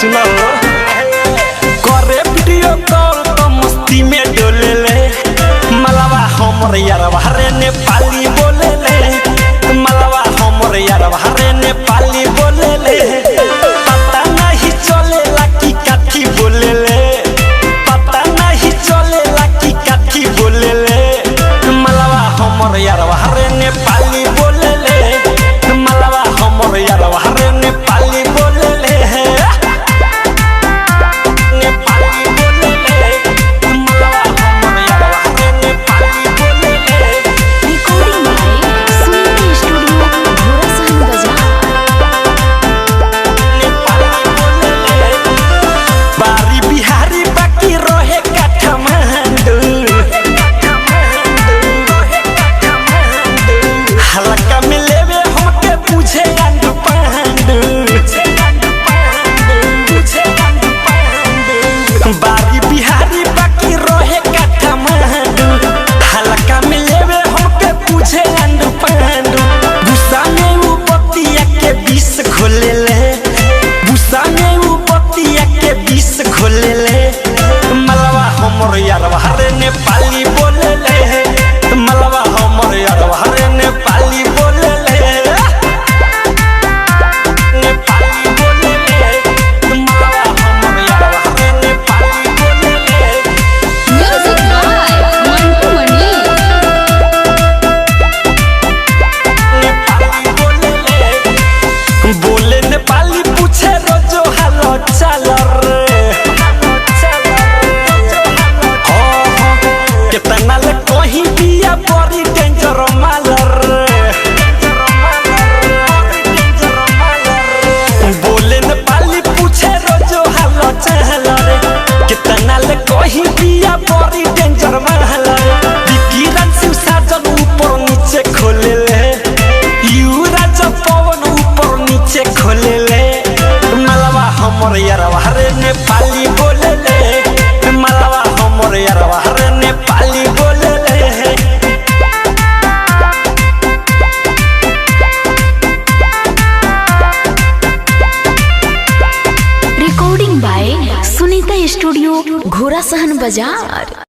सुना करे video call तो मस्ती में डोले ले मलवा हमर यारवा रे नेपाली बोले ले मलवा हमर यारवा रे नेपाली बोले ले पता नहीं चलेला कि काठी बोले ले पता नहीं चलेला कि काठी बोले ले मलवा हमर यारवा रे नेपाली बोले ले मलवा हमर यारवा रे नेपाली बोले ले नेपाली बोले ले मलवा हमर यारवा रे नेपाली बोले ले नेपाली बोले ले मलवा हमर यारवा रे नेपाली बोले ले म्यूजिक बाय मंटू मणि नेपाली बोले ले बोले नेपाली पूछे रोजो हालो चाल रे कितना ले कहीं दिया बड़ी डेंजर माल बोले नेपाली पूछे रोजो हालो चाल रे कितना ले कहीं दिया बड़ी डेंजर माल विकिरण शिव साजन ऊपर नीचे खोले ले युवराज पवन ऊपर नीचे खोले ले मलवा हमर यारवा रे नेपाली बोले ले मलवा हमर यारवा रे नेपाली बोले ले रिकॉर्डिंग बाय सुनीता स्टूडियो घोड़ा सहन बाजार।